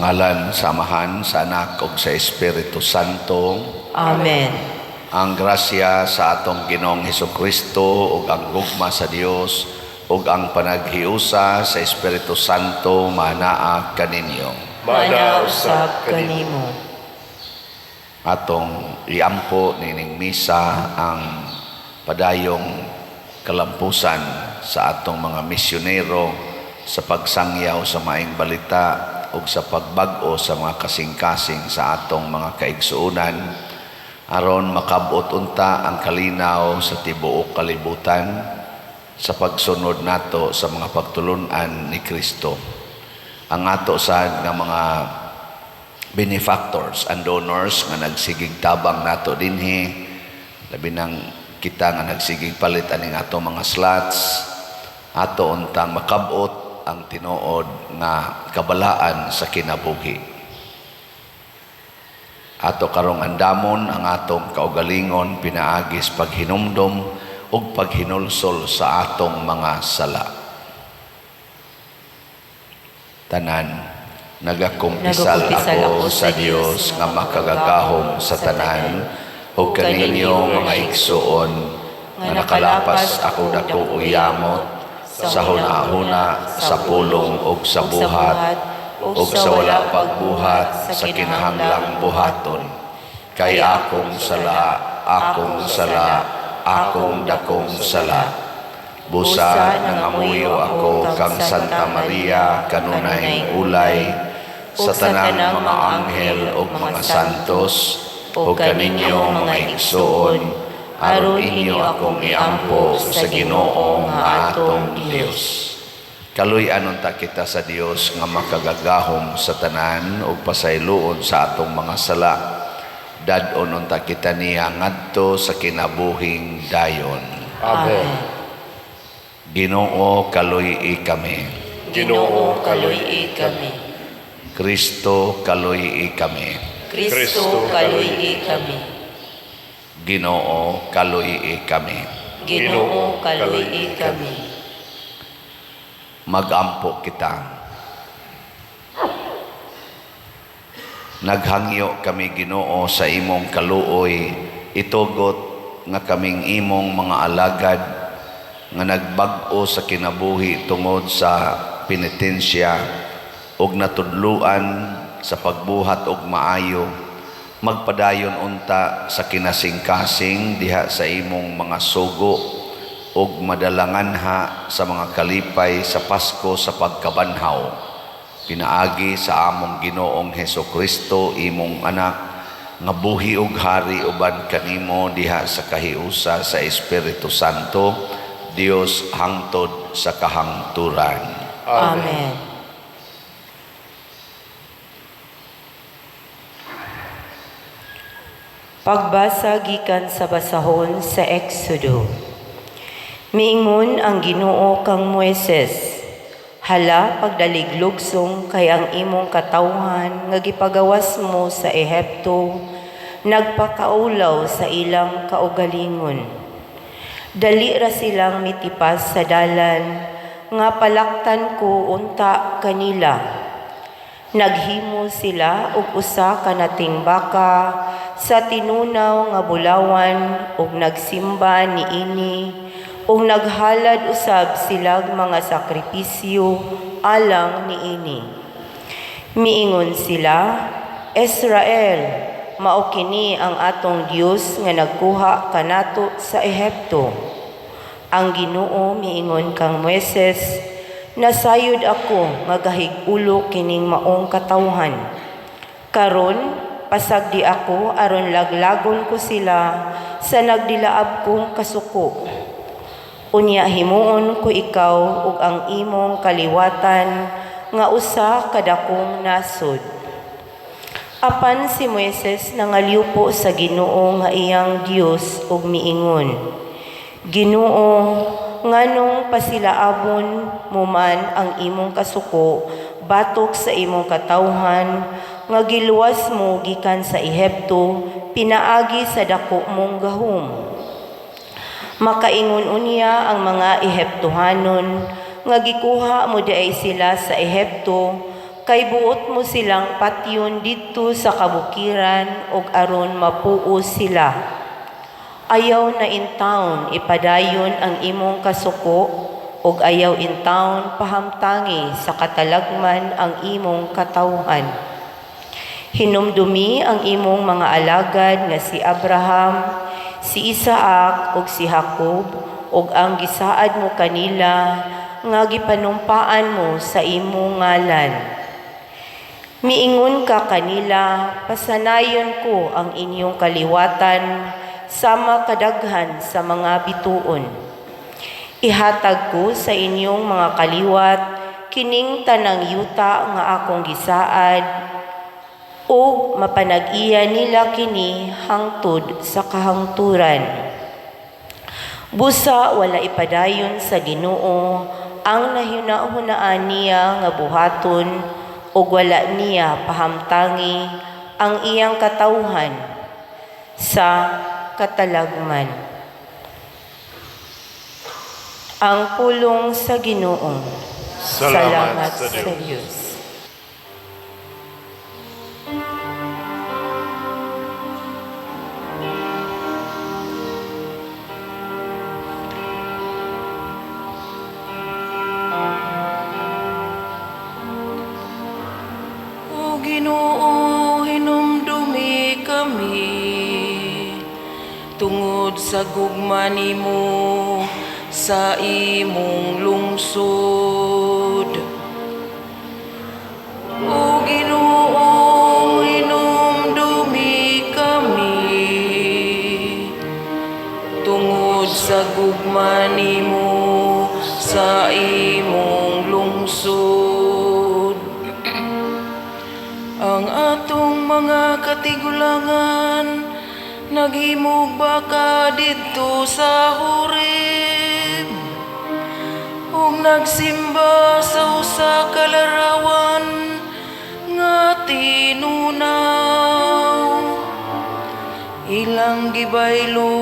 ngalan sa Amahan, sa Anak ug sa Espiritu Santo. Amen. Ang grasya sa atong Ginoong Hesukristo ug ang gugma sa Dios ug ang panaghiusa sa Espiritu Santo manaa kaninyo. Manausab kanimo. Atong iampo nining misa ang padayong kalampusan sa atong mga misyonero sa pagsangyaw sa maayong balita ug sa pagbag-o sa mga kasing-kasing sa atong mga kaigsuonan aron makabot unta ang kalinaw sa tibuok kalibutan sa pagsunod nato sa mga pagtulunan ni Kristo. Ang ato sad nga mga benefactors and donors nga nagsigig tabang nato dinhi, labi nang kita nga nagsigig palit aning ato mga slots, ato untang makabot ang tinuod nga kabalaan sa kinabuhi. Ato karong andamon ang atong kaugalingon pinaagis paghinumdom ug paghinulsol sa atong mga sala. Tanan, nagakumpisal ako sa Dios nga makagagahom sa tanan ug kaninyo mga igsuon nga nakalapas ako dako uyamot sa hunahuna, sa pulong ug sa buhat ug sa wala pagbuhat sa kinahanglang buhaton. Kay akong sala, akong dakong sala. Busa nangamuyo ako kang Santa Maria kanunay ulay sa tanang mga anghel ug mga santos ug kaninyo mga igsuon aron inyo akong iampo sa Ginoo nga atong Dios. Kaluy-an unta kita sa Dios nga makagagahom sa tanan ug pasayloon sa atong mga sala. Dad-on unta kita niya ngadto sa kinabuhing dayon. Amen. Ginoo kaluy-i kami. Ginoo kaluy-i kami. Kristo kaluy-i kami. Kristo kaluy-i kami. Ginoo kaluy-i kami. Ginoo kaluy-i kami. Magampo kita. Naghangyo kami Ginoo sa imong kaluoy, itugot nga kaming imong mga alagad nga nagbag-o sa kinabuhi tungod sa penitensya ug natudluan sa pagbuhat og maayo. Magpadayon unta sa kinasing-kasing diha sa imong mga sugo ug madalanganha sa mga kalipay sa Pasko sa pagkabanhaw. Pinaagi sa among Ginoong Hesukristo imong anak nga buhi ug hari uban kanimo diha sa kahiusa sa Espiritu Santo, Dios hangtod sa kahangturan. Amen. Pagbasa gikan sa basahon sa Exodo. Miingon ang Ginoo kang Moises, hala pagdaliglugsong kay ang imong katawhan nga gipagawas mo sa Ehipto, nagpakaulaw sa ilang kaugalingon. Dali ra silang mitipas sa dalan, nga palaktan ko unta kanila. Naghimo sila og usa ka nating baka sa tinunaw nga bulawan ug nagsimba niini ug naghalad usab sila mga sakripisyo alang niini. Miingon sila, Israel, mao kini ang atong Dios nga nagkuha kanato sa Ehipto. Ang Ginoo miingon kang Moises, nasayod ako nga gahig-ulo kining maong katawhan. Karon pasagdi ako aron laglagon ko sila sa nagdilaab kong kasuko. Unya himuon ko ikaw ug ang imong kaliwatan nga usa kadakong nasod. Apan si Moises nangaliupo sa Ginoo nga iyang Dios ug miingon, Ginoo, nganong pasilaabon mo man ang imong kasuko batok sa imong katawhan nga giluwas mo gikan sa Ehipto pinaagi sa dako mong gahom. Makaingon unya ang mga Ehiptohanon nga gikuha mo diay sila sa Ehipto kay buot mo silang patyon didto sa kabukiran ug aron mapuo sila. Ayaw na intawon ipadayon ang imong kasuko ug ayaw intawon pahamtangi sa katalagman ang imong katawhan. Hinumdumi ang imong mga alagad nga si Abraham, si Isaac ug si Jacob ug ang gisaad mo kanila nga gipanumpaan mo sa imong ngalan. Miingon ka kanila, pasanayon ko ang inyong kaliwatan sama kadaghan sa mga bituon. Ihatag ko sa inyong mga kaliwat kining tanang yuta nga akong gisaad ug mapanag-iya nila kini hangtod sa kahangturan. Busa wala ipadayon sa Ginoo ang nahuna-hunaan niya nga buhaton ug wala niya pahamtangi ang iyang katawhan sa katalagman. Ang pulong sa Ginoo. Salamat sa Diyos. Diyos. O Ginoo, hinumdumi kami tungod sa gugma nimo sa imong lungsod. O Ginoo, hinumdumi kami tungod sa gugma nimo sa imong lungsod. Ang atong mga katigulangan naghimog baka didto sa Horeb ug nagsimba sa usa ka larawan nga tinunaw. Ilang gibaylo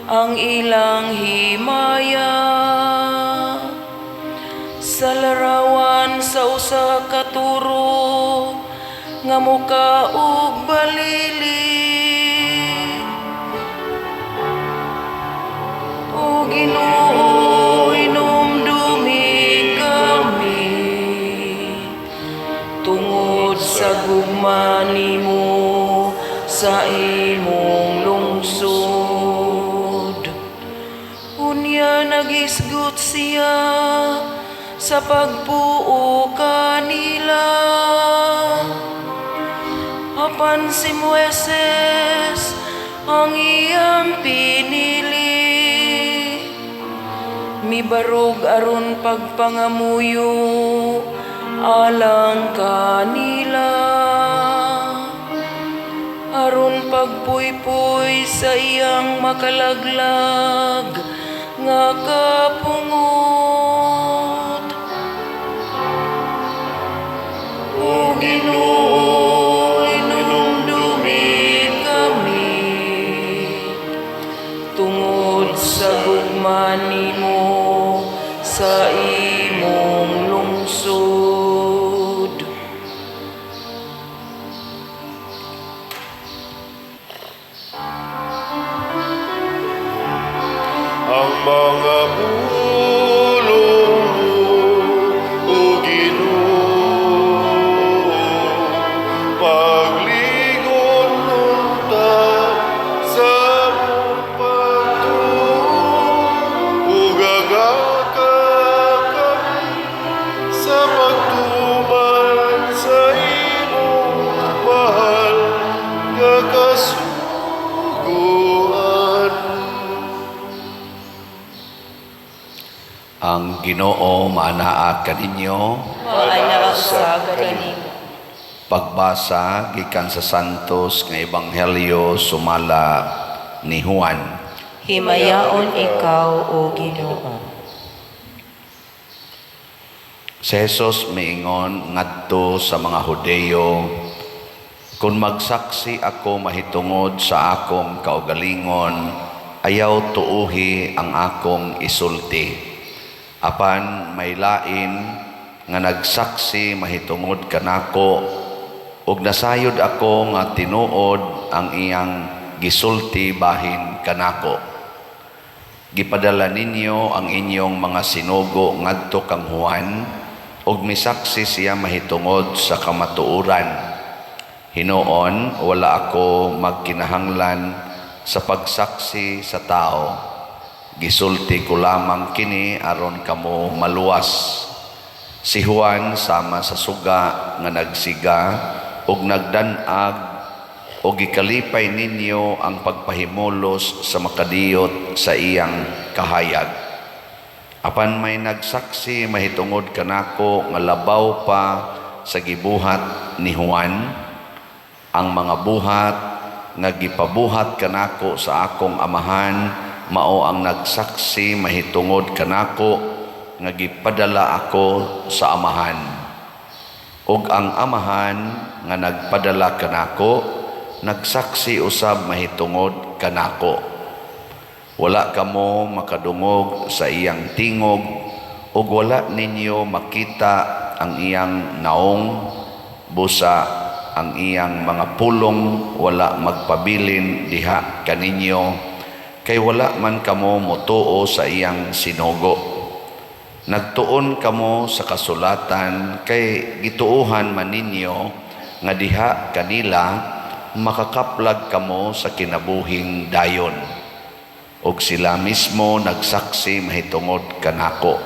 ang ilang himaya sa larawan sa usa ka turo nga muka ug balili. O Ginoo, hinumdumi kami tungod sa gugma nimo sa imong lungsod. Unya nagisgot siya sa pagpuo kanila. Apan si Moises ang iyang pinili, mibarog aron pagpangamuyo alang kanila, aron pagpuy-puy sa iyang makalaglag nga kapungot. O Ginoo, hinumdumi kami tungod sa gugma nimo sa imong lungsod. Ang mga pulong mo, O Ginoo, pagligon nunta sa mong pagtuo, ug agaka kami sa pagtuman sa imong mahal nga kasuguan. Ang Ginoo maanaa kaninyo. Maanaak sa kanimo. Pagbasa gikan sa Santos nga Ebanghelyo sumala ni Juan. Himayaon ikaw, O Ginoo. Si Jesus miingon ngadto sa mga Hudeyo, kung magsaksi ako mahitungod sa akong kaugalingon, ayaw tuuhi ang akong isulti. Apan may lain nga nagsaksi mahitungod kanako, ug nasayod ako nga tinuod ang iyang gisulti bahin kanako. Gipadala ninyo ang inyong mga sinugo ngadto kang Juan, ug misaksi siya mahitungod sa kamatuoran. Hinoon, wala ako magkinahanglan sa pagsaksi sa tao. Gisulti ko lamang kini aron kamo maluwas. Si Juan sama sa suga nga nagsiga ug nagdanag, o gikalipay ninyo ang pagpahimulos sa makadiyot sa iyang kahayag. Apan may nagsaksi mahitungod kanako nga labaw pa sa gibuhat ni Juan, ang mga buhat nga gipabuhat kanako sa akong amahan, mao ang nagsaksi mahitungod kanako nga gipadala ako sa amahan. Ug ang amahan nga nagpadala kanako nagsaksi usab mahitungod kanako. Wala kamo makadungog sa iyang tingog, ug wala ninyo makita ang iyang naong, busa ang iyang mga pulong wala magpabilin diha kaninyo, kay wala man kamo motuo sa iyang sinugo. Nagtuon kamo sa kasulatan, kay gituuhan man ninyo nga diha kanila makakaplag kamo sa kinabuhing dayon, ug sila mismo nagsaksi mahitungod kanako.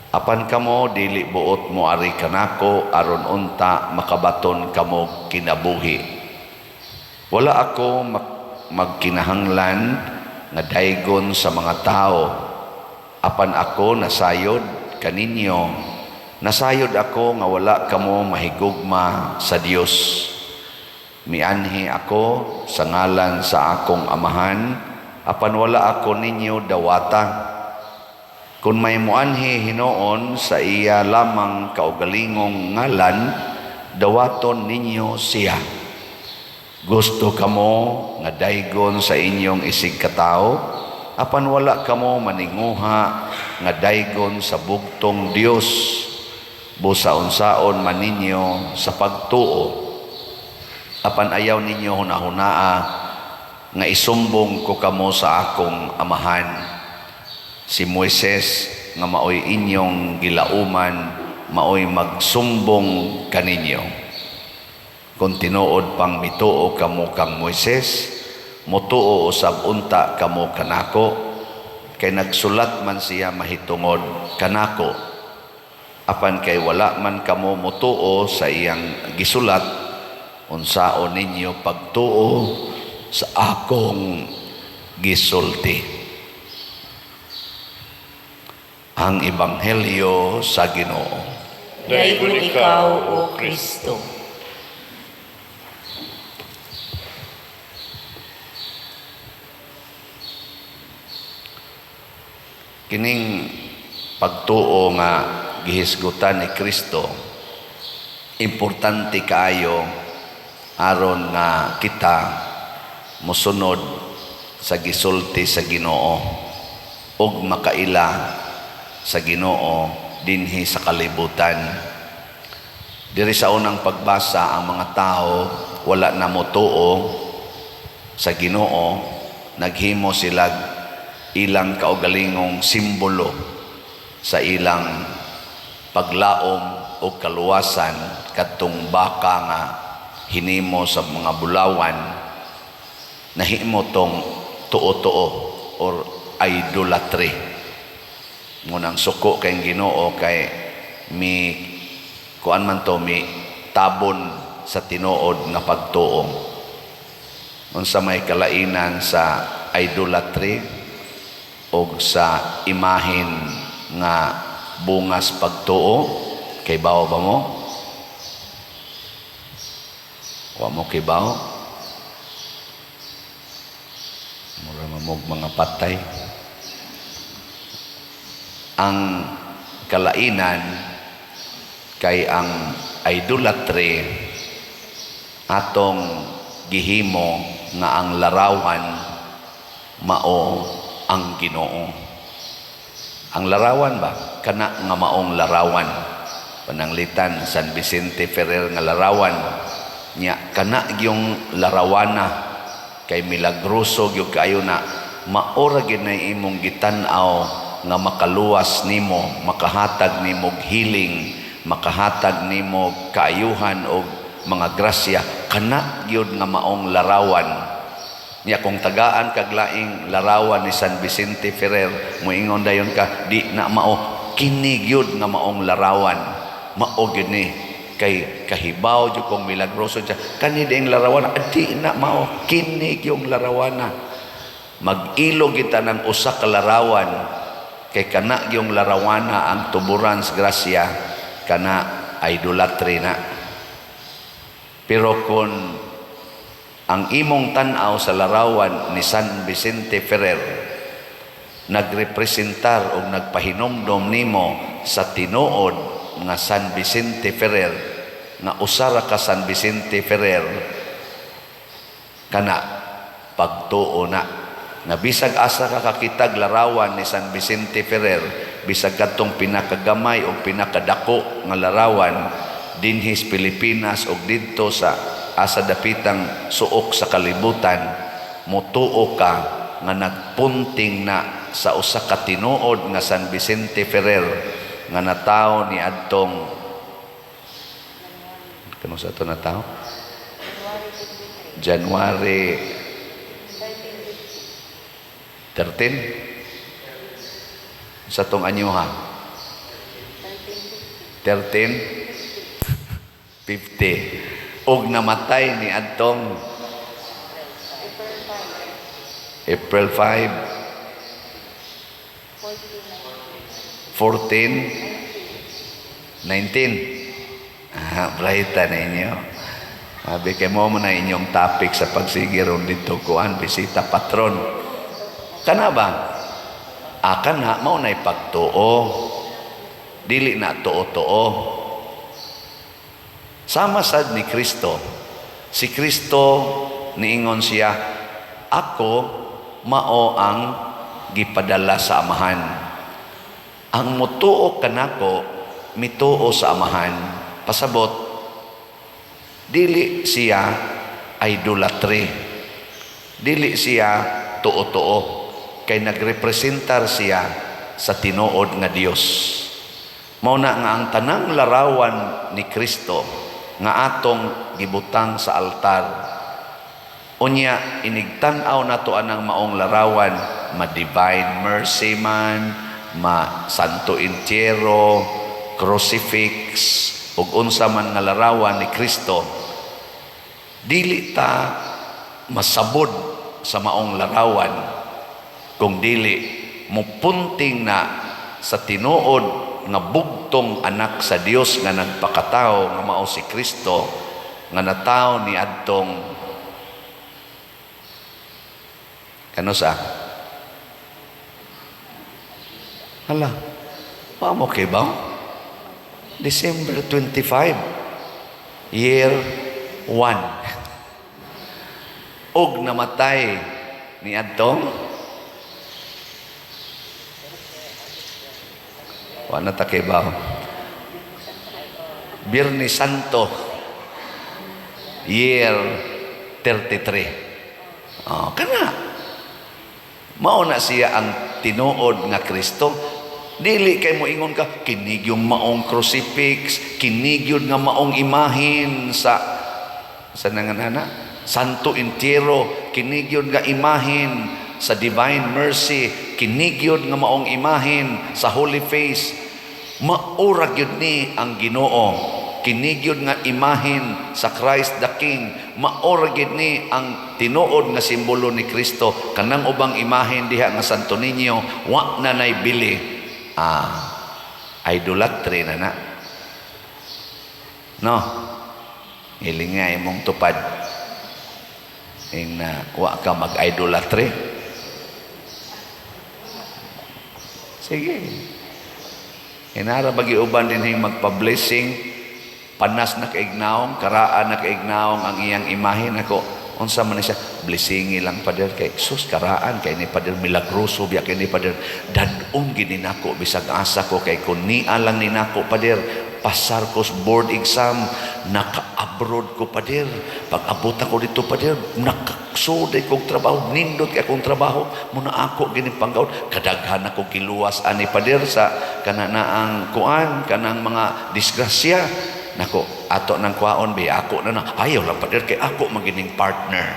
Apan kamo dili buot moari kanako aron unta makabaton kamo kinabuhi. Wala ako magkinahanglan nga daygon sa mga tao. Apan ako nasayod kaninyo. Nasayod ako nga wala kamo mahigugma sa Dios. Mianhi ako sa ngalan sa akong amahan, apan wala ako ninyo dawata. Kung may muanhi hinoon sa iya lamang kaugalingong ngalan, dawaton ninyo siya. Gusto kamo nga daygon sa inyong isig katao, apan wala kamo maninguha nga daygon sa bugtong Dios, busa unsaon man ninyo sa pagtuo. Apan ayaw ninyo hunahunaa nga isumbong ko kamo sa akong amahan. Si Moises nga maoy inyong gilauman, maoy magsumbong kaninyo. Kung tinuod pang mituo kamo kang Moises, mutuo usab unta kamo kanako, kay nagsulat man siya mahitungod kanako. Apan kay wala man kamo mutuo sa iyang gisulat, unsaon ninyo pagtuo sa akong gisulti. Ang Ebanghelyo sa Ginoo. Daygon ikaw, O Kristo. Kining pagtuo nga gihisgutan ni Kristo, importante kaayo aron nga kita mosunod sa gisulti sa Ginoo ug makaila sa Ginoo dinhi sa kalibutan. Diri sa unang pagbasa, ang mga tao wala na motuo sa Ginoo, naghimo sila ilang kaugalingong simbolo sa ilang paglaom o kaluwasan, kadtong baka nga hinimo sa mga bulawan, nahimo tong tuo-tuo or idolatry. Ngunang suko kay Ginoo kay mi kuan man to, mi tabon sa tinuod nga pagtuo. Unsa may kalainan sa idolatry o sa imahin nga bungas pagtuo, kay bawo ba mo? Wa mo kay bawo? Mura mamog mga patay. Ang kalainan kay ang idolatry atong gihimo nga ang larawan mao ang Ginoo. Ang larawan ba? Kana nga maong larawan. pananglitan San Vicente Ferrer nga larawan nya kana gyung larawana kay milagroso gyud kayo na maora gyud na imong gitan-aw nga makaluwas nimo, makahatag nimo healing, makahatag nimo kaayuhan o mga grasya, kana gyud nga maong larawan niya. Kung tagaan kag laing larawan ni San Vicente Ferrer, moingon dayon ka di na mao, kini gyud nga maong larawan, mao gyud ni kay kahibaw jud kong milagroso siya kani ding larawan, di na mao, kini gyud larawana. Mag-ilo kita ng usa ka larawan kay kana gyud larawana ang tuburan sa grasya, kana idolatry na. Pero kung ang imong tan-aw sa larawan ni San Vicente Ferrer nagrepresentar o nagpahinomdom nimo sa tinuod nga San Vicente Ferrer, nga usara ka San Vicente Ferrer, kana pagtuo na nga bisag asa ka kakitag larawan ni San Vicente Ferrer, bisag katong pinakagamay o pinakadako nga larawan dinhis Pilipinas o dito sa asa dapitang suok sa kalibutan, mutuo ka nga nagpunting na sa usa ka tinuod nga San Vicente Ferrer nga natawo ni adtong kano sa to natawo January 13 sa tong anyo ha 1350 og namatay ni adtong April 5 14 19 brighta ninyo. Sabi kay mo na inyong topic sa pagsigiron dito kuan bisita patron kana ba kana mao na ipagtuo, dili na tuo-tuo. Sama sad ni Kristo. Si Kristo niingon siya, ako mao ang gipadala sa amahan. Ang mutuo kanako mituo sa amahan. Pasabot, dili siya idolatry. Dili siya tuo-tuo. Kay nagrepresentar siya sa tinuod nga Dios. Mao na nga ang tanang larawan ni Kristo nga atong gibutang sa altar. Unya inigtan-aw nato anang maong larawan, ma divine mercy man, ma santo entierro, crucifix ug unsa man nga larawan ni Kristo. Dili ta masabod sa maong larawan kung dili mupunting na sa tinuod nga bugtong anak sa Dios nga nagpakatao nga mao si Kristo nga natawo ni adtong kano sa hala paamo kay ba December 25 year 1 og namatay ni adtong wala takibaw Biyernes Santo year 33 kana mao na siya ang tinuod nga Kristo. Dili kay mo ingon ka kinig yung maong crucifix, kinig yun nga maong imahin sa nanganana santo entierro, kinig yun nga imahin sa divine mercy, kinig yun nga maong imahin sa holy face. Maurag yun ni ang Ginoo, kinig yun nga imahin sa Christ the King. Maurag yun ni ang tinuod nga simbolo ni Kristo. Kanang ubang imahin diha nga Santo Niño wa na nay bili. Idolatry na no, ilingay mong tupad ing na wa ka mag-idolatry. Sige, inara bagi-uban din yung magpa-blessing, panas na kaignaong, karaan na kaignaong ang iyang imahin. Ako, unsa man siya, blessingi lang pader kay sus karaan, kay ni pader milagroso, biya kay ni pader dadong gininako, bisag asa ko, kay kun niya lang ninako pader, pasar ko sa board exam, naka-abroad ko pader. Pag abot ako dito pader, nakaksuday kong trabaho, nindot kay akong trabaho, muna ako gining panggawd, kadaghan ako kiluwas ani pader sa kananaang kuan, kanang mga disgrasya. Nako, ato nang kuhaon be, ako na ayaw lang pader kay ako magining partner.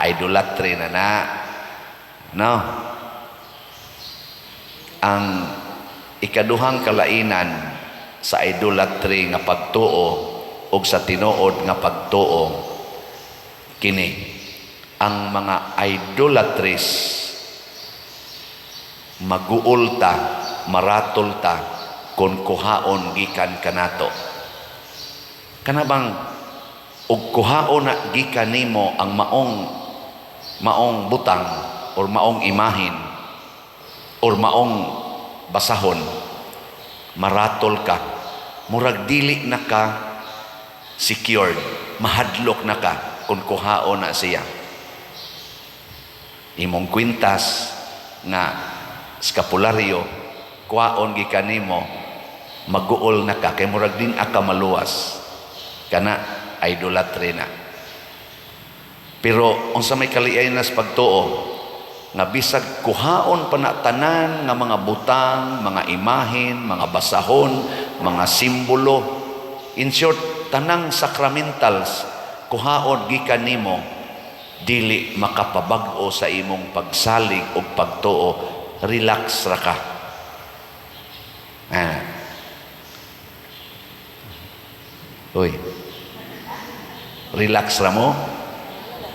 Idolatry na. No? Ang ikaduhang kalainan sa idolatry nga pagtuo o sa tinuod nga pagtuo kini, ang mga idolatries maguulta, maratolta kung kuhaon gikan kanato. Kanabang og kuhaon na gikan nimo ang maong butang or maong imahin or maong basahon, maratol ka, murag dili na ka secured, mahadlok na ka kung kuhaon na siya. Imong kwintas nga skapularyo, kuhaon gikan nimo, maguol na ka, kay murag din aka maluwas, kana idolatry na. Pero unsa may kaliay na sa pagtuo, nga bisag kuhaon panatanan nga mga butang, mga imahin, mga basahon, mga simbolo, in short, tanang sacramentals, kuhaon gikan nimo, dili makapabag-o sa imong pagsalig o pagtuo, relax ra ka. Uy, relax ra mo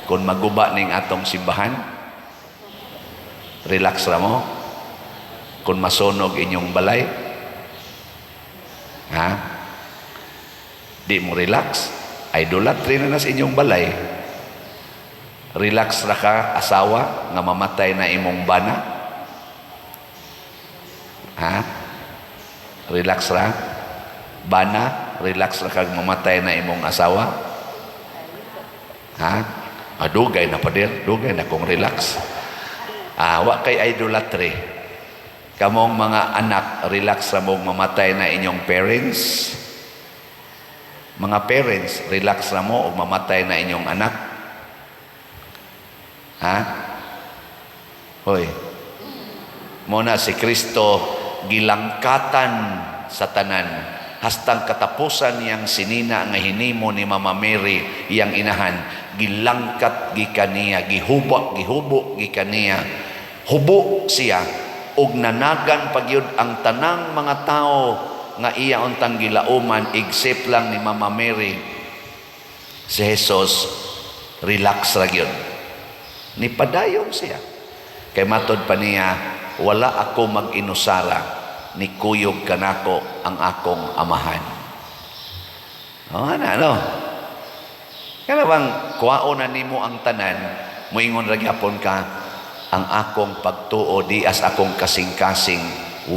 kung maguba ning atong simbahan. Relax ra mo kung masunog inyong balay. Di mo relax, idolatry na sa inyong balay. Relax ra ka, asawa nga mamatay na imong bana. Relax ra, bana, relax ra ka mamatay na imong asawa. Dugay na pader, dugay na kung relax. Wa kay idolatry. Kamong mga anak, relax ra mong mamatay na inyong parents. Mga parents, relax ra mo o mamatay na inyong anak. Hoy, muna si Kristo gilangkatan sa tanan, hastang katapusan niyang sinina nga hinimo ni Mama Mary iyang inahan, gilangkat gikaniya, gihubo gikaniya, hubo siya ug nanagan pagyud ang tanang mga tao nga iya untang gilauman, except lang ni Mama Mary. Si Jesus relax ra gyud, nipadayon siya, kay matod pa niya, wala ako mag-inusara, ni kuyog kanako ang akong amahan. Kaya bang kuwaon na nimo ang tanan, muingon ra gyapon ka, ang akong pagtuo di as akong kasing-kasing,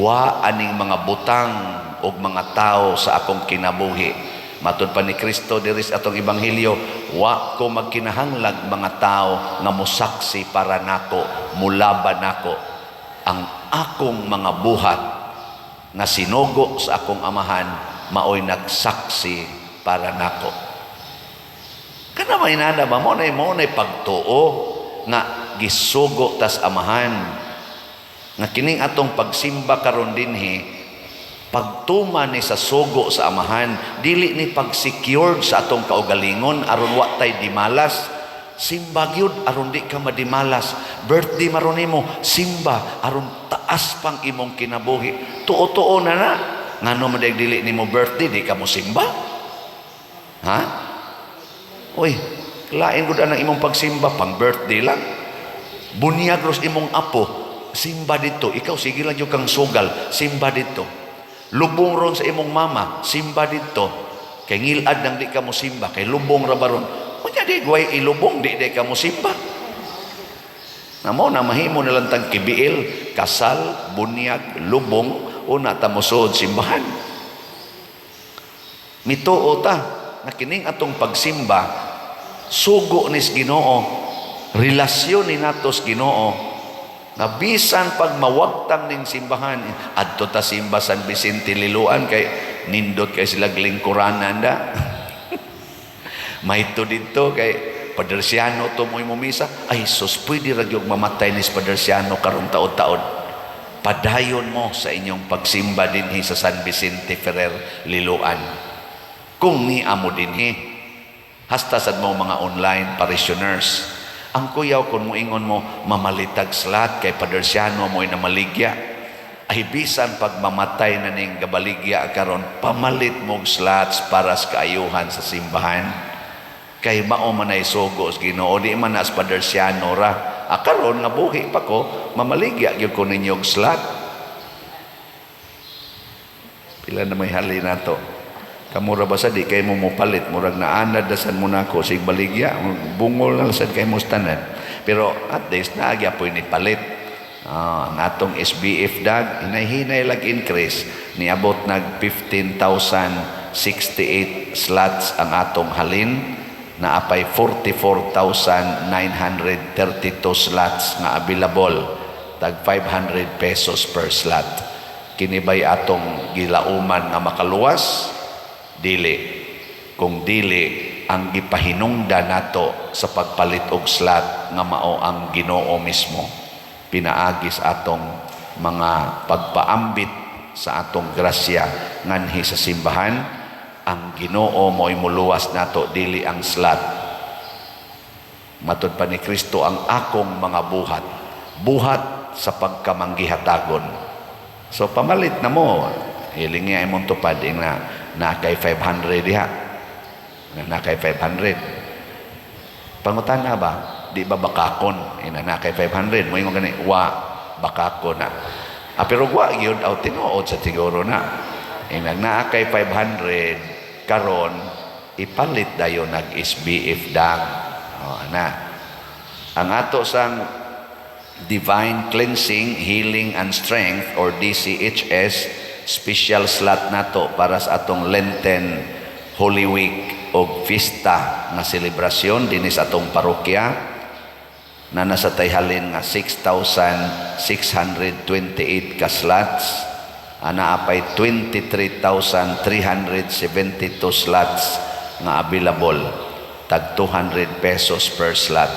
wa aning mga butang o mga tao sa akong kinabuhi. Matod pa ni Kristo diri sa atong ebanghelyo, wa ko magkinahanglag mga tao nga musaksi para nako, mulaban nako. Ang akong mga buhat nga sinugo sa akong amahan, maoy nagsaksi para nako. Kana may nana ba mo na pagtuo nga gisugo tas amahan, nga kining atong pagsimba karon dinhi, pagtuman ni sa sugo sa amahan, dili ni pag-secured sa atong kaugalingon aron wa tay dimalas. Simba gyud aron di ka madimalas. Birthday maron nimo, simba aron taas pang imong kinabuhi. Tuo-tuo na ngano man dili nimo birthday di ka mo simba. Uy, lain gud ang imong pagsimba pang birthday lang. Bunyag ros imong apo, simba dito. Ikaw sige lang yung kang sugal, simba dito. Lubong ron sa imong mama, simba dito. Kay ngilad nang di ka mo simba, kay lubong ra baron. Kunya di guway ilubong, di ka mo simba. Namo na mahimo na lang tang kibiil, kasal, bunyag, lubong, una ta mo suod simbahan. Mituo ta, na kining atong pagsimba, sugo nis Ginoo, relasyon ni natos Ginoo, nga bisan pag mawagtang ning simbahan, adto ta simba San Vicente Liloan, kay nindot kay sila lingkuranan da. Mahito dito kay Padersiano to mo misa. Ay sus, pwede ra gyud mamatay ni Padersiano karon taon-taon. Padayon mo sa inyong pagsimba dinhi sa San Vicente Ferrer, Liloan. Kung ni amo dinhi, hasta sad mo mga online parishioners. Ang kuyaw kung moingon mo mamalitag slat kay Padersiano mo na maligya. Ay bisan pag mamatay na ning gabaligya karon, pamalit mog slats para sa kaayuhan sa simbahan. Kay mao man ay sugo sa Ginoo, di man as Padersiano ra. Karon nga buhi pa ko, mamaligya gyud ko ninyo og slat. Pila na may hali nato. Kamura ba sa di kay mo mopalit, murag naanad dasan mo nako sig baligya, bungol lang sad kay mo tanan. Pero at least naagya po ni palit. Ang atong SBF dag hinay-hinay lag increase niabot nag 15,068 slots ang atong halin na apay 44,932 slots nga available tag 500 pesos per slot. Kinibay atong gilauman nga makaluwas dili, kung dili ang gipahinungdan nato sa pagpalit og slot nga mao ang Ginoo mismo pinaagis atong mga pagpaambit sa atong grasya nganhi sa simbahan. Ang Ginoo mo'y muluwas nato dili ang slot. Matud pa ni Kristo, ang akong mga buhat sa pagkamanggihatagon. So pamalit na mo, hiling niya imong tupad na kay 500 diha. Na kay 500. Pangutan na ba? Di ba bakakon? Na kay 500. Mo yung gani, bakakon na. Pero wa yun, tinuod sa tiguro na. Na kay 500, karon ipalit dayon nag-SBF dag. Ang ato sang Divine Cleansing, Healing and Strength or DCHS, special slot nato para sa atong Lenten Holy Week o Fiesta na selebrasyon dinhi sa atong parokya na nasa tayhalin nga 6,628 ka slots, ana apay 23,372 slots nga available tag 200 pesos per slot.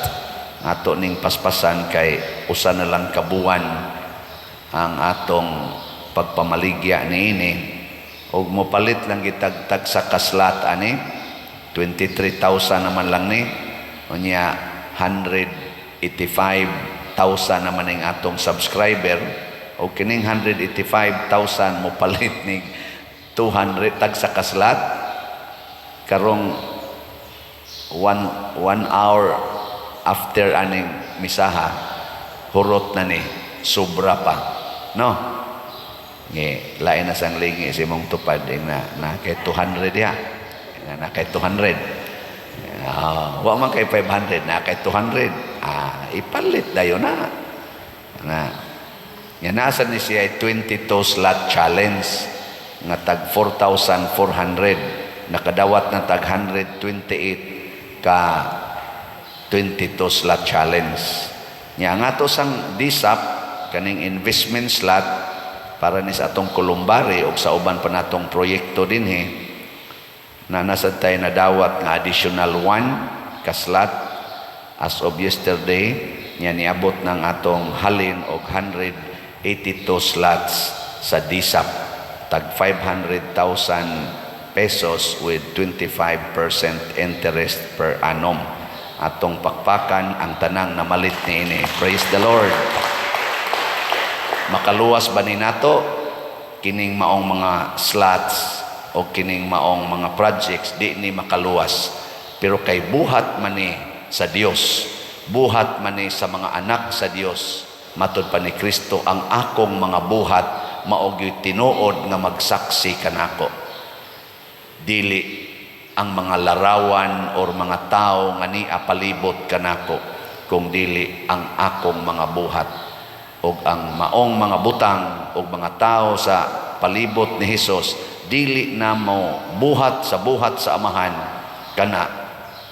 Ato ning paspasan kay usa na lang kabuwan ang atong pagpamaligya niini og mopalit lang gitagtag sa kaslat ani 23,000 naman lang ni unya 185,000 naman ning atong subscriber o kining 185,000 mopalit ni 200 tag sa kaslat karong 1 hour after aning misaha hurot na ni sobra pa no ngi lain na sang lingi si mong tupad na kay 200 ya na kay 200 wa man kay 500 na kay 200 ipalit dayon na yan nasa ni siya 22 slot challenge nga tag 4,400 nakadawat na tag 128 ka 22 slot challenge nya nga to sang DSAP kaning investment slot para ni sa atong kulumbari o sa uban pa natong proyekto dinhi na nasa tayo nadawat nga additional 1 ka slot as of yesterday nya niabot ng atong halin og 182 slots sa DSAP tag 500,000 pesos with 25% interest per annum atong pakpakan ang tanang namalit niini. Praise the Lord. Makaluwas ba ni nato kining maong mga slots o kining maong mga projects di ni makaluwas pero kay buhat man ni sa Dios, buhat man ni sa mga anak sa Dios. Matud pa ni Kristo, ang akong mga buhat mao gyud tinuod nga magsaksi kanako. Dili ang mga larawan or mga tao nga ni apalibot kanako, kung dili ang akong mga buhat o ang maong mga butang o mga tao sa palibot ni Hesus, dili na mo buhat sa amahan kana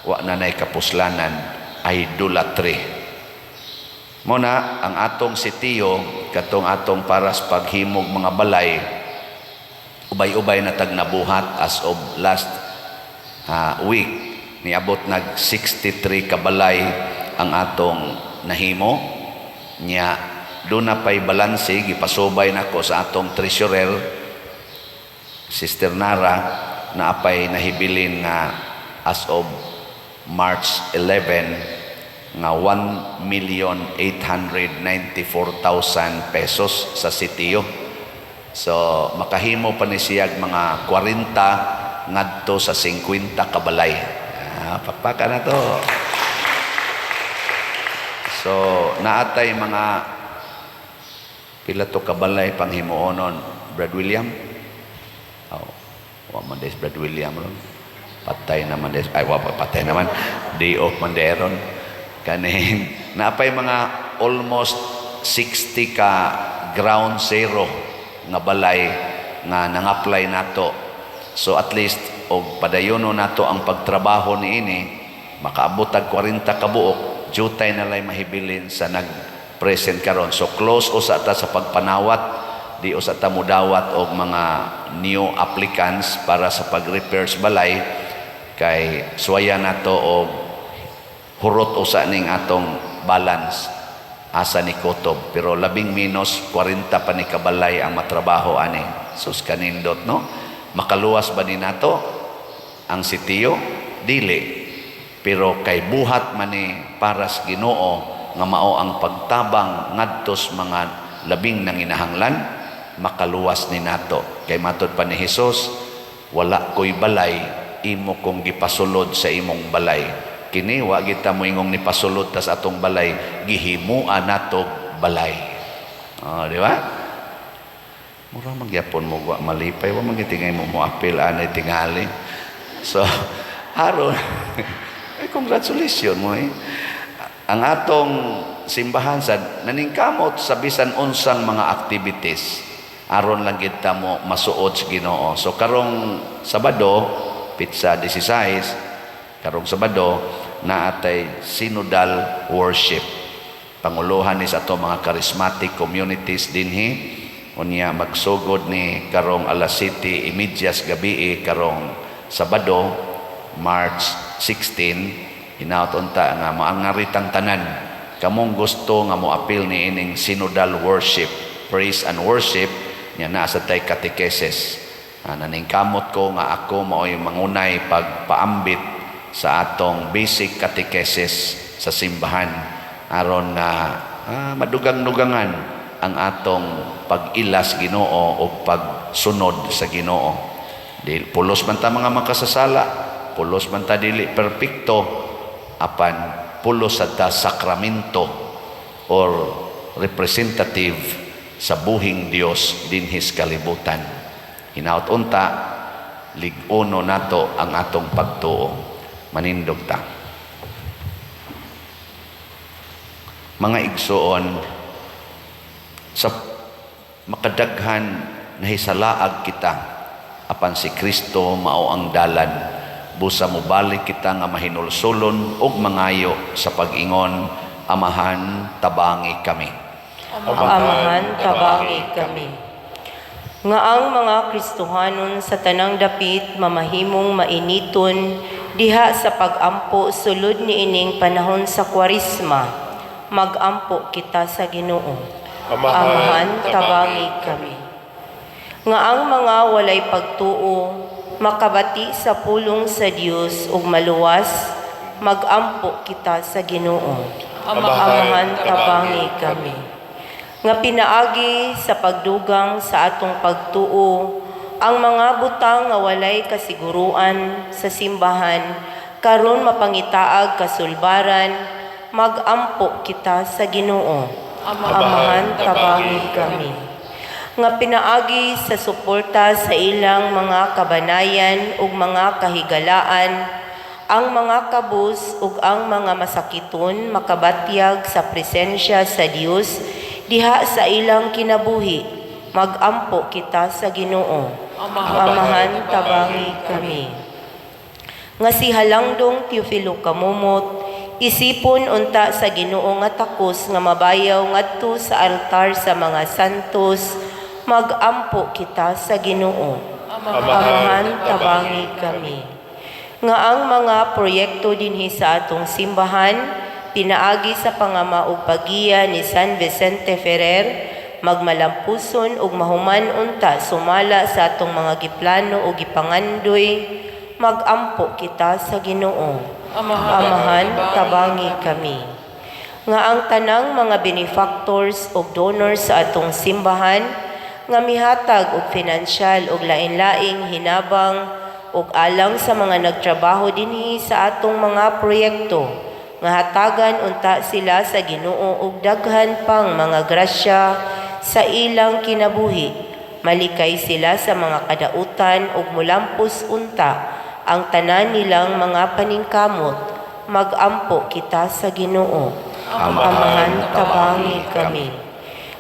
wa nanay kapuslanan, idolatry. Muna ang atong sitiyo katong atong paras paghimog mga balay ubay-ubay na tag nabuhat as of last week. Niabot nag 63 kabalay ang atong nahimo. Nya doon na pa'y balanse, gipasubay na ko sa atong treasurer, Sister Nara, na apay nahibilin nga as of March 11 nga 1,894,000 pesos sa sitiyo. So makahimo pa ni siyag mga 40 ngadto sa 50 kabalay. Pakpaka na to. So naatay mga pila to kabalay panghimuonon, Brad William. Wa man des Brad William ron. Patay naman des. Ay wa patay naman. Day off man deron. Kaning naapay mga almost 60 ka ground zero nga balay nga nang-apply nato. So at least og padayono nato ang pagtrabaho niini, makaabot og 40 ka buok, jutay na lay mahibilin sa nag-present karon. So close usa ta sa pagpanawat, di usa ta mudawat og mga new applicants para sa pag-repairs balay kay suwaya nato og hurot usa ning atong balance asa ni Kotob, pero labing minus 40 pa ni kabalay ang matrabaho ani. Sus kanindot no, makaluwas ba ni nato ang sitiyo? Dili, pero kay buhat man ni paras Ginoo nga mao ang pagtabang ngadtos mga labing nanginahanglan, makaluwas ni nato. Kay matod pa ni Hesus, wala ko'y balay imo kong gipasulod sa imong balay. Kini wa kita mo ingong ni pasulod tas atong balay, gihimuan nato balay. Di ba? Mura magyapon mo wa malipay, wa magitingay mo apil anay tingali. So aron ay congratulations mo eh. Ang atong simbahan sad naningkamot sa bisan unsang mga activities aron lang kita mo masuod sa Ginoo. So karong Sabado, Pitsa 16, karong Sabado na atay synodal worship. Panguluhan ni sa ato mga charismatic communities dinhi. Unya magsugod ni karong alas 7:30 gabi karong Sabado, March 16. Hinaut unta nga maangaritang tanan kamong gusto nga moapil ni ining synodal worship, praise and worship nya naa sa tay catechesis. Naningkamot ko nga ako mao'y mangunay pagpaambit sa atong basic catechesis sa simbahan aron na madugang-dugangan ang atong pag-ilas Ginoo o pagsunod sa Ginoo. Dili pulos man ta mga makasasala, pulos man ta dili perpekto, apan pulos sa ta sakramento or representative sa buhing Dios dinhis kalibutan. Hinaut unta lig-uno nato ang atong pagtuo. Manindog ta. Mga igsoon, sa makadaghan na hisalaag kita apan si Kristo mao ang dalan, busa mo balik kita nga mahinulsulon og mangayo sa pag-ingon, Amahan tabangi kami. Amahan tabangi kami. Nga ang mga Kristohanon sa tanang dapit mamahimong mainiton diha sa pag-ampo sulod ni ining panahon sa Kwaresma, mag-ampo kita sa Ginoo. Amahan tabangi kami. Nga ang mga walay pagtuo makabati sa pulong sa Dios ug maluwas, mag-ampo kita sa Ginoo. Amahan tabangi kami. Nga pinaagi sa pagdugang sa atong pagtuo ang mga butang nga walay kasiguruan sa simbahan karon mapangitaag kasulbaran, mag-ampo kita sa Ginoo. Amahan tabangi kami. Nga pinaagi sa suporta sa ilang mga kabanayan ug mga kahigalaan, ang mga kabus ug ang mga masakiton makabatyag sa presensya sa Dios diha sa ilang kinabuhi, mag-ampo kita sa Ginoo. Amahan tabangi kami. Nga si Halangdong Teofilo Kamumot, isipon unta sa Ginoo nga takos nga mabayaw ngadto sa altar sa mga santos, mag-ampo kita sa Ginoo. Amahan, tabangi kami. Nga ang mga proyekto dinhi sa atong simbahan, pinaagi sa pangama ug pagiya ni San Vicente Ferrer, magmalampuson ug mahuman unta sumala sa atong mga giplano ug gipangandoy, magampo kita sa Ginoo. Amahan, tabangi kami. Nga ang tanang mga benefactors ug donors sa atong simbahan, nga mihatag og pinansyal ug lain-laing hinabang ug alang sa mga nagtrabaho dinhi sa atong mga proyekto, nga hatagan unta sila sa Ginoo ug daghan pang mga grasya sa ilang kinabuhi. Malikay sila sa mga kadautan ug mulampos unta ang tanan nilang mga paningkamot. Magampo kita sa Ginoo. Amahan, tabangi kami.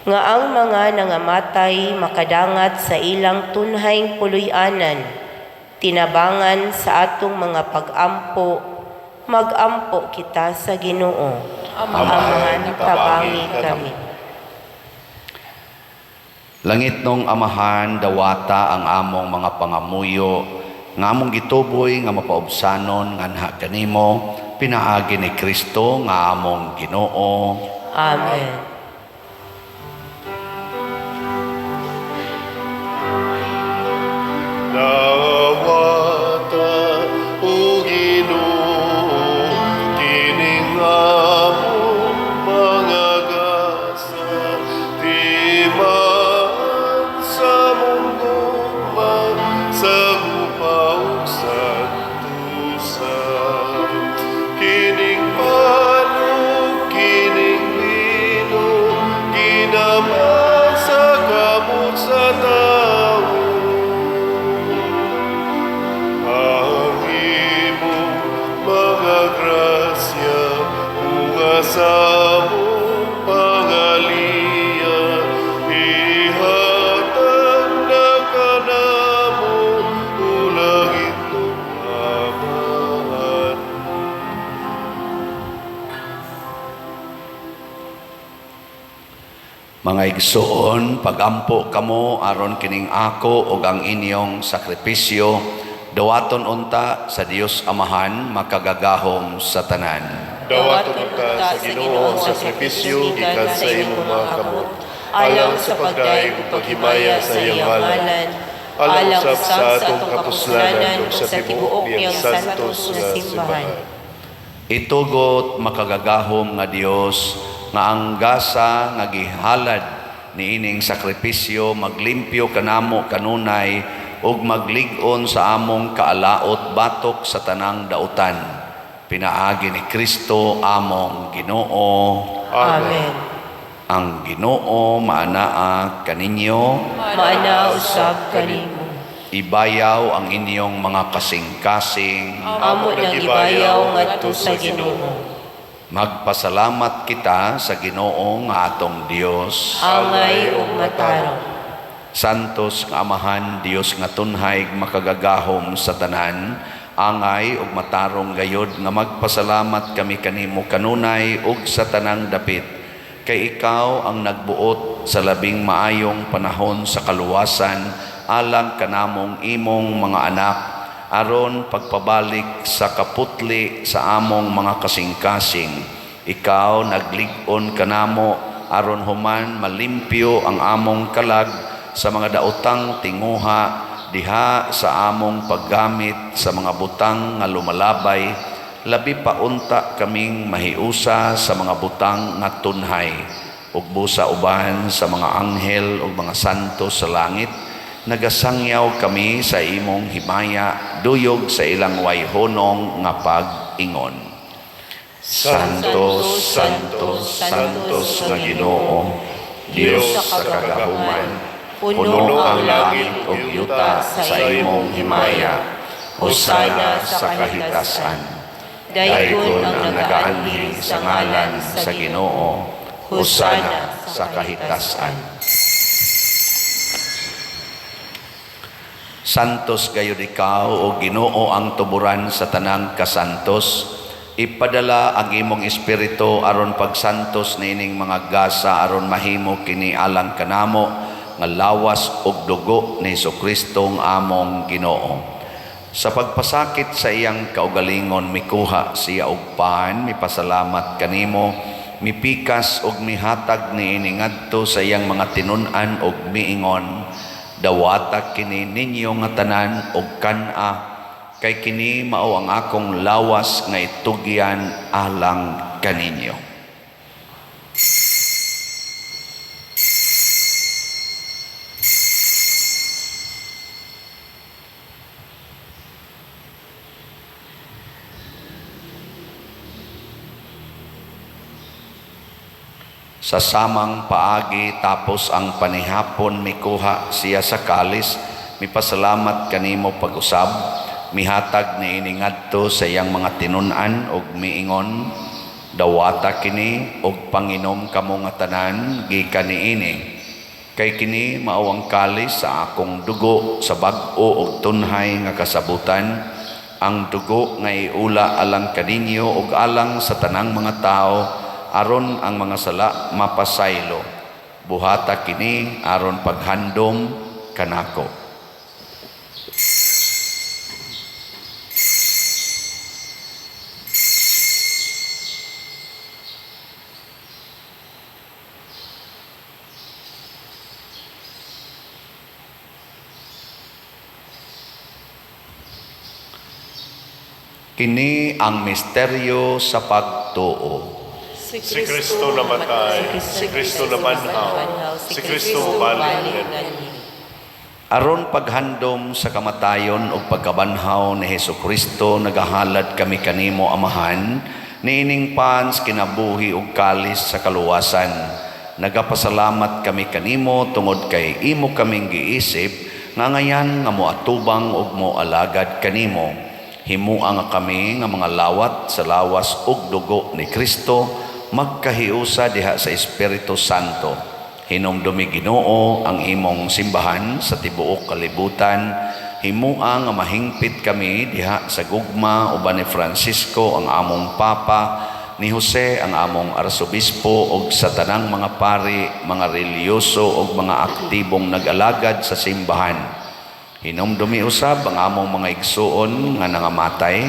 Nga ang mga nangamatay makadangat sa ilang tunhayng puluy-anan, tinabangan sa atong mga pag-ampo, magampo kita sa Ginoo. Amahan, tabangi kami. Langit nung Amahan, dawata ang among mga pangamuyo, nga among gituboy nga mapaubsanon nganha kanimo, pinaagi ni Kristo nga among Ginoo. Amen. Dawata o Ginoo, kining among mga gasa, timaan sa mundo man sa gupaw sa tusan. Kining manok, kining lino, ginaman sa kamot sa tao. Ang imong mga grasya, sa mong pangaliya, ihatag na kanamo ulang itong amahan. Mga igsoon, pagampo kamo aron kining ako ug ang inyong sakripisyo, dawaton unta sa Dios Amahan makagagahom sa tanan. Dawaton ka sa Ginoo ang sakripisyo gikan sa imong mga kamot, alang sa pagdaig ug paghimaya sa iyang ngalan, alang usab sa atong kapuslanan ug sa tibuok niyang santos nga simbahan. Itugot makagagahom nga Dios nga ang gasa nga gihalad niining sakripisyo maglimpyo kanamo kanunay ug maglig-on sa among kaalaot batok sa tanang dautan. Pinaagi ni Kristo among Ginoo. Amen. Ang Ginoo maanaa kaninyo, Maana usab kanimo. ibayaw ang inyong mga kasing-kasing. Amo nang ibayaw ngadto sa Ginoo. Magpasalamat kita sa Ginoo nga atong Dios. Angay ug matarong. Santos nga Amahan, Dios nga tunhay makagagahom sa tanan, angay ug matarong gayod nga magpasalamat kami kanimo kanunay ug sa tanang dapit. Kay ikaw ang nagbuot sa labing maayong panahon sa kaluwasan alang kanamong imong mga anak, aron pagpabalik sa kaputli sa among mga kasing-kasing. Ikaw naglig-on kanamo aron human malimpyo ang among kalag sa mga daotang tinguha diha sa among paggamit sa mga butang nga lumalabay, labi pa unta kaming mahiusa sa mga butang nga tunhay, ug busa uban sa mga anghel ug mga santo sa langit. Nagasangyaw kami sa imong himaya, duyog sa ilang wayhonong nga pag-ingon. Santos, Santos, Santos nga Ginoo, Dios sa kagahuman, puno ang langit ug yuta sa imong himaya. Hosana sa kahitasan. Dayon ang nagaanhi sa ngalan sa Ginoo. Hosana sa kahitasan. Santos gayud ikaw o Ginoo ang tuburan sa tanang kasantos. Ipadala ang imong espiritu aron pagsantos nining mga gasa aron mahimo kini alang kanamo nga lawas ug dugo ni Hesukristo nga among Ginoo. Sa pagpasakit sa iyang kaugalingon mikuha siya og pan, mipasalamat kanimo, mipikas ug mihatag niini ngadto sa iyang mga tinun-an ug miingon, dawata kini ninyo nga tanan og kan-a, kay kini mao ang akong lawas nga itugyan alang kaninyo. Sa samang paagi tapos ang panihapon mikuha siya sa kalis, mipasalamat kanimo pag-usab, mihatag niini ngadto sa iyang mga tinun-an ug miingon, dawata kini ug panginom kamo nga tanan gikan niini, kay kini mao ang kalis sa akong dugo sa bag-o ug tunhay nga kasabutan, ang dugo nga iula alang kaninyo ug alang sa tanang mga tao, aron ang mga sala mapasaylo. Buhata kini aron paghandom kanako. Kini ang misteryo sa pagtuo. Si Kristo namatay, si Kristo nabanhaw, si Kristo balik. Aron paghandom sa kamatayon o pagkabanhaw ni Hesukristo, nagahalad kami kanimo amahan, niining pans kinabuhi ug kalis sa kaluwasan. Nagapasalamat kami kanimo tungod kay imo kaming giisip, nga ngayan nga moatubang ug moalagad kanimo. Himuang nga kami nga mga lawat sa lawas ug dugo ni Kristo, magkahiusa diha sa Espiritu Santo. Hinumdumi Ginoo ang imong simbahan sa tibuok kalibutan. Himua nga mahingpit kami diha sa gugma uban ni Francisco ang among Papa, ni Jose ang among Arsobispo ug sa tanang mga pari, mga reliyoso ug mga aktibong nag-alagad sa simbahan. Hinumdumi usab ang among mga igsuon nga nangamatay,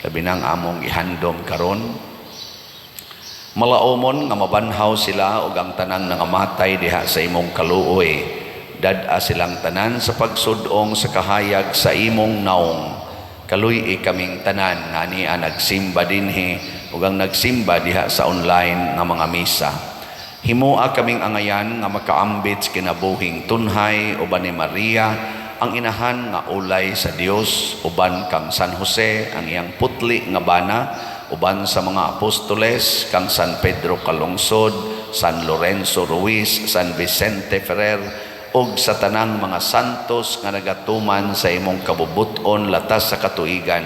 labi nang among ihandom karon. Malaumon nga mabanhaw sila ug ang tanan nangamatay diha sa imong kaluoy. Dad-a silang tanan sa pagsudong sa kahayag sa imong naong. Kaluy kaming tanan nga niya nagsimba dinhi ug ang nagsimba diha sa online nga mga misa. Himua kaming angayan nga makaambit kinabuhing tunhay uban ni Maria, ang inahan nga ulay sa Dios, uban kang San Jose ang iyang putli nga bana, uban sa mga apostoles kang San Pedro Calungsod, San Lorenzo Ruiz, San Vicente Ferrer, ug sa tanang mga santos nga nagatuman sa imong kabubuton latas sa katuigan.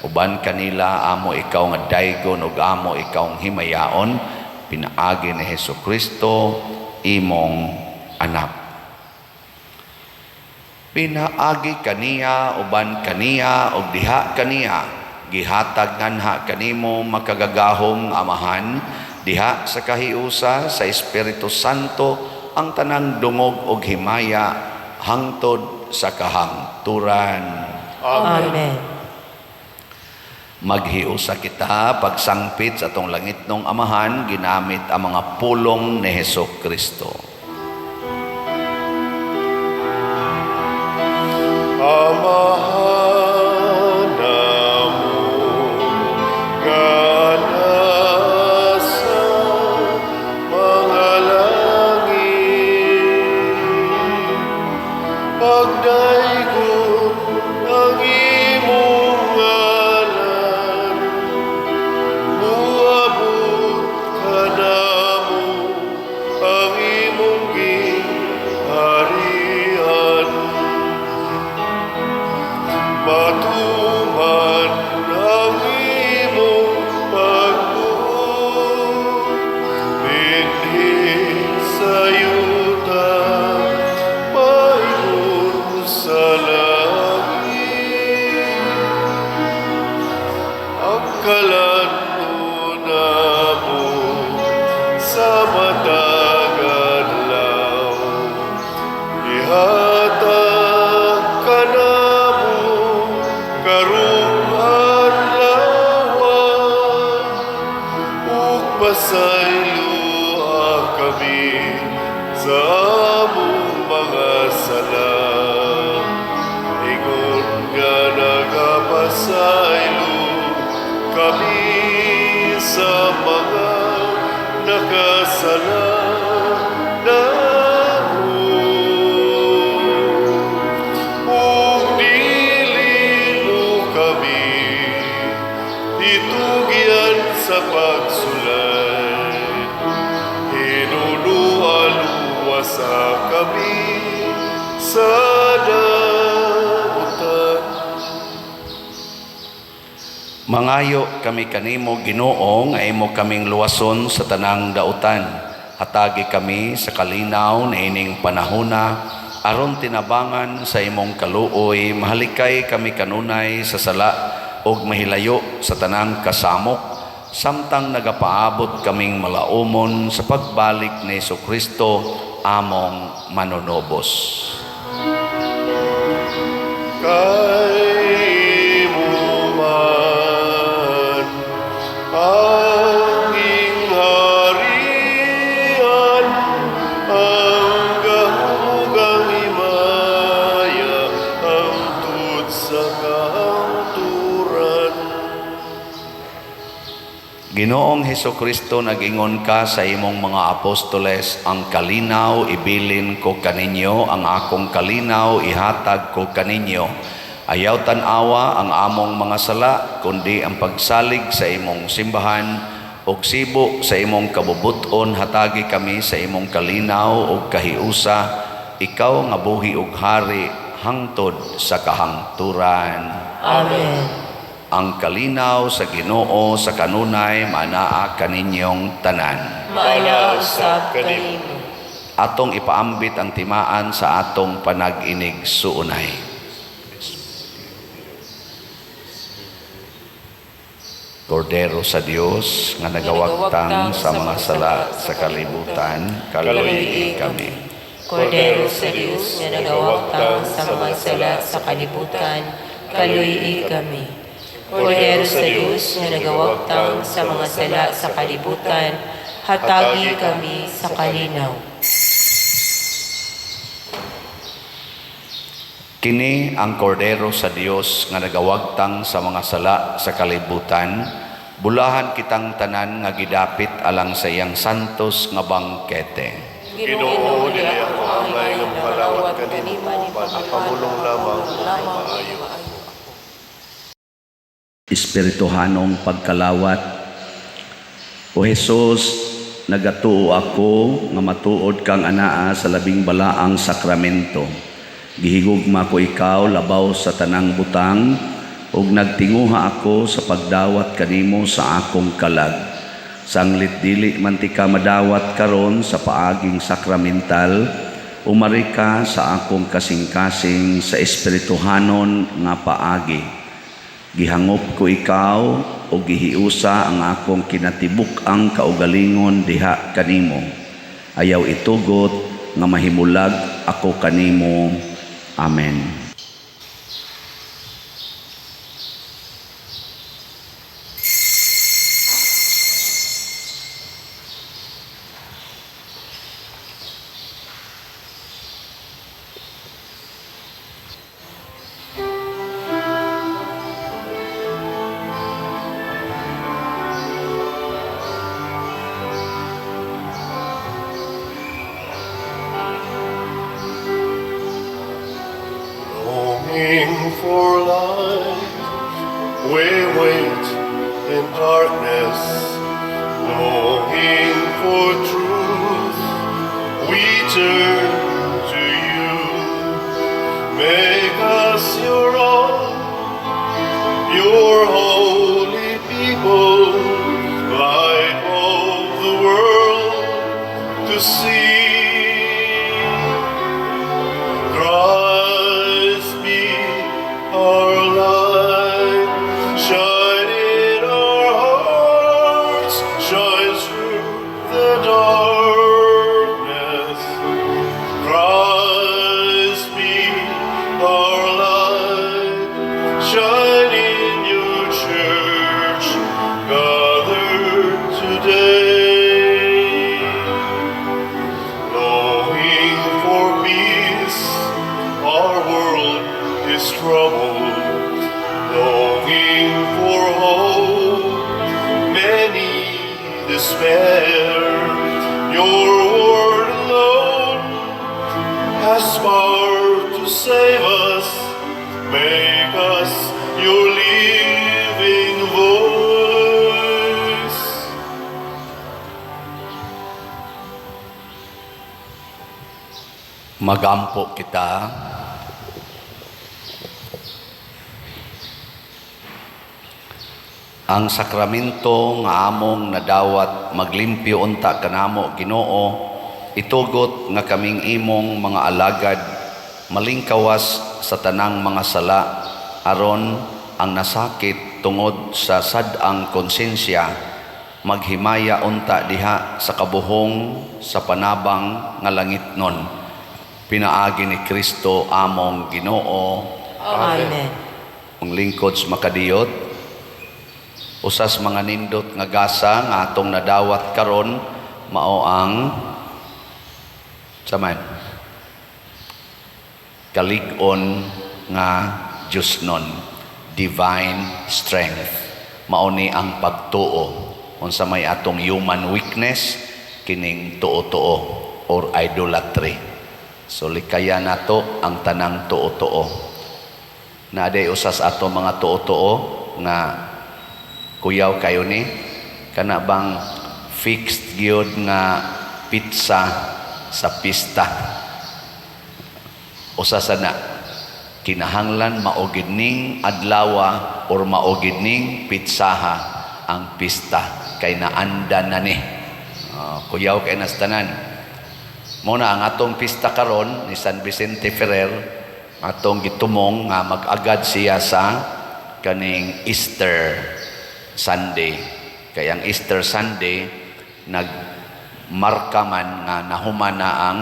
Uban kanila amo ikaw nga daygon ug amo ikaw ang himayaon, pinaagi ni Hesukristo imong anak. Pinaagi kaniya uban kaniya ug diha kaniya, gihatag nganha kanimo makagagahong amahan, diha sa kahiusa sa Espiritu Santo ang tanang dungog ug himaya hangtod sa kahangturan. Amen. Maghiusa kita pagsangpit sa atong langitnong amahan ginamit ang mga pulong ni Hesukristo. Amahan namun gana sa mga langit, pagdaygon ang imong ngalan, muabot ka namo ang imong ginharian. sa kami sa daotan. Mangayo kami kanimo Ginoo nga imo kaming luwason sa tanang dautan. Hatagi kami sa kalinaw na ining panahona aron tinabangan sa imong kaluoy, mahalikay kami kanunay sa sala ug mahilayo sa tanang kasamok, samtang nagapaabot kaming malaumon sa pagbalik ni Jesucristo among manunobos. Kay mo man ang harian, ang gahugang himaya, ang tud sa kahangturan. Ginoong Hesukristo, nag-ingon ka sa imong mga apostoles, ang kalinaw ibilin ko kaninyo, ang akong kalinaw ihatag ko kaninyo. Ayaw tanawa ang among mga sala, kundi ang pagsalig sa imong simbahan, ug sibo sa imong kabubuton hatagi kami sa imong kalinaw ug kahiusa, ikaw nga buhi ug hari hangtod sa kahangturan. Amen. Ang kalinaw sa Ginoo sa kanunay manaa kaninyong tanan. Maalausab kanimo. Atong ipaambit ang timaan sa atong panag-inig suunay. Kordero sa Dios nga nagawagtang sa mga sala sa kalibutan, kaluy kami. Kordero sa Diyos nga nagawagtang sa mga sala sa kalibutan, kaluy kami. Kordero sa Diyos nga nagawagtang sa mga sala sa kalibutan, hatagi kami sa kalinaw. Kini ang kordero sa Dios nga nagawagtang sa mga sala sa kalibutan, bulahan kitang tanan nga gidapit alang sa iyang santos nga bangkete. Ginoo, dili ako amay nga makalawat kanimo, pamulong lamang ang maayo. Espirituhanong pagkalawat. O Jesus, nagatuo ako nga matuod kang anaa sa labing balaang sakramento. Gihigugma ko ikaw labaw sa tanang butang, ug nagtinguha ako sa pagdawat kanimo sa akong kalag. Sanglit dili man ti ka madawat karon sa paaging sakramental, umari ka sa akong kasing-kasing sa espirituhanon nga paagi. Gihangop ko ikaw o gihiusa ang akong kinatibuk ang kaugalingon diha kanimo. Ayaw itugot nga mahimulag ako kanimo. Amen. Longing for light, we wait in darkness. Longing for truth, we turn to you. Make us your own, your holy people, light of the world to see. Christ be our light, shine in our hearts, shine through the darkness. Christ be our light, shine in your church, gathered today. Longing for peace, our world is troubled. Longing for hope, many despair. Your word alone has power to save us. Make us your living voice. Magampo kita. Ang sakramento nga among nadawat maglimpyo unta kanamo Ginoo, itugot nga kaming imong mga alagad malingkawas sa tanang mga sala aron ang nasakit tungod sa sad-ang konsensya maghimaya unta diha sa kabuhong sa panabang nga langitnon. Pinaagi ni Kristo among Ginoo. Amen. Ang lingkod makadiyot, usas mga nindot nga gasa nga atong nadawat karon mao ang saman kalig-on nga Diosnon, divine strength. Mao ni ang pagtuo unsa may atong human weakness kining tuo-tuo or idolatry. So likaya nato ang tanang tuo-tuo. Naaday usas ato mga tuo-tuo nga kuyaw kayo ni kana bang fixed gyud nga pizza sa pista. Usasa na kinahanglan maogid ning adlawa or maogid ning pizzaha ang pista kay naandan na ni. Kuyaw kay nas tanan. Muna ang atong pista karon ni San Vicente Ferrer, atong gitumong nga mag-agad siya sa kaning Easter Sunday. Kaya ang Easter Sunday nagmarka man nga nahuman na ang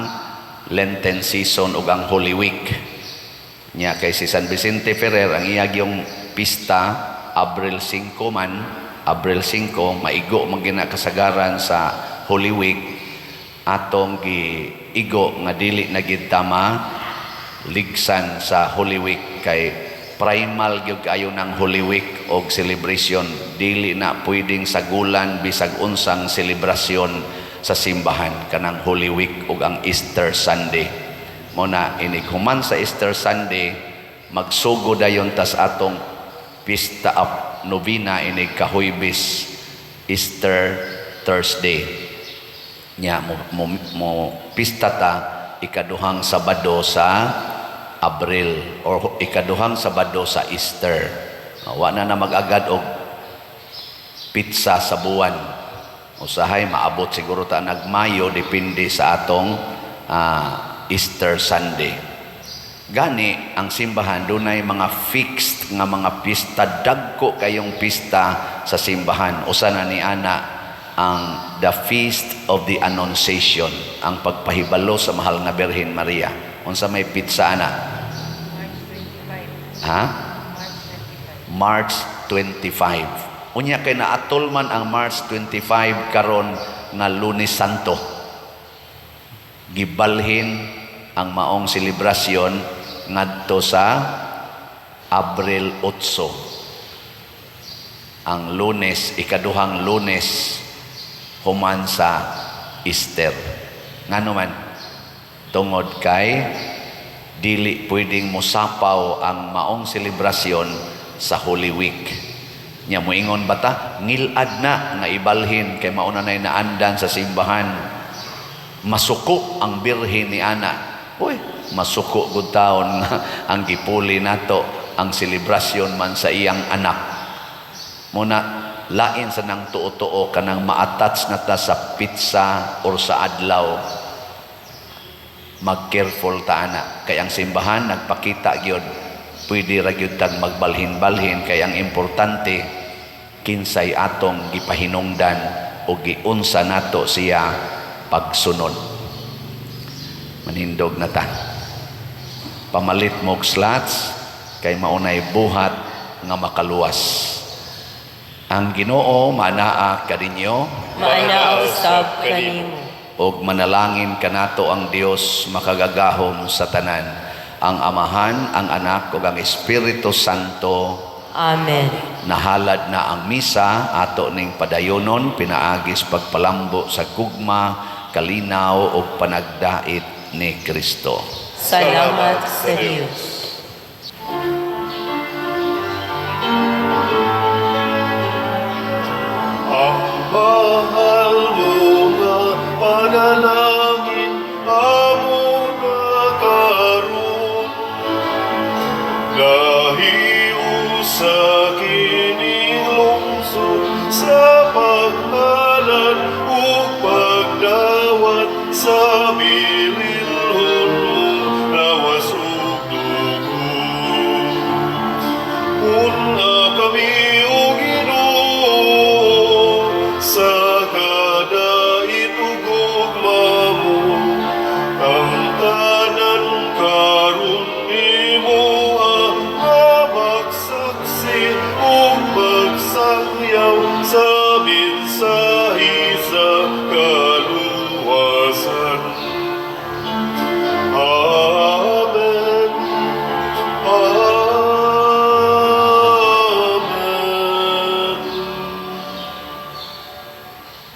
Lenten season ug ang Holy Week. Nya kay si San Vicente Ferrer ang iyang yung pista Abril 5 man, Abril 5 maigo man gina kasagaran sa Holy Week. Atong giigo nga dili na gid tama ligsan sa Holy Week kay primal gyud kayo ng Holy Week og celebration, dili na pwedeng sagulan bisag unsang selebrasyon sa simbahan kanang Holy Week ug ang Easter Sunday. Mo na inighuman sa Easter Sunday magsugo dayon tas atong pista of novena inig kahuybis Easter Thursday. Nya mo pista ta ikaduhang Sabado sa Abril or ikaduhang Sabado sa Easter. Wa na mag-agad og pizza sa buwan. Usahay maabot siguro ta nagmayo depende sa atong Easter Sunday. Gani ang simbahan dunay mga fixed nga mga pista, dagko kayong pista sa simbahan. Usa na ni ana ang the Feast of the Annunciation, ang pagpahibalo sa mahal na Birhen Maria. Unsa may pizza na? March 25. Unya kay naatol man ang March 25 karon nga Lunes Santo. Gibalhin ang maong selebrasyon ngadto sa Abril 8. Ang Lunes, ikaduhang Lunes human sa Easter. Ngano man tungod kay dili pwedeng mosapaw ang maong selebrasyon sa Holy Week. Nya moingon bata ngilad na nga ibalhin kay mauna nay naandan sa simbahan. Masuko ang birhen ni ana. Uy, masuko gud taon ang gipuli nato ang selebrasyon man sa iyang anak. Muna lain sa nang tuo-tuo kanang ma-attach na ta sa pizza or sa adlaw. Mag-careful ta ana kay ang simbahan nagpakita gyud pwede ra gyud tag magbalhin-balhin kay ang importante kinsay atong gipahinungdan o giunsa nato siya pagsunod. Manindog na ta. Pamalit mo og slots kay maunay buhat nga makaluwas. Ang Ginoo manaa kadinyo, Maanaa usab kanimo. og manalangin kanato ang Dios makagagahom sa tanan, ang Amahan, ang Anak ug ang Espiritu Santo. Amen. Nahalad na ang misa ato ning padayonon pinaagis pagpalambo sa gugma, kalinaw ug panagdait ni Kristo. Salamat sa Dios. Mahal mo nga panalangin amo na sa kining lungsod sa paghalan ug pagdawat sa bililhon lawas ug dugo. Una kami o Ginoo sa kada itugugma mo, ang tanan karon nimo ang magsaksi o magsangyaw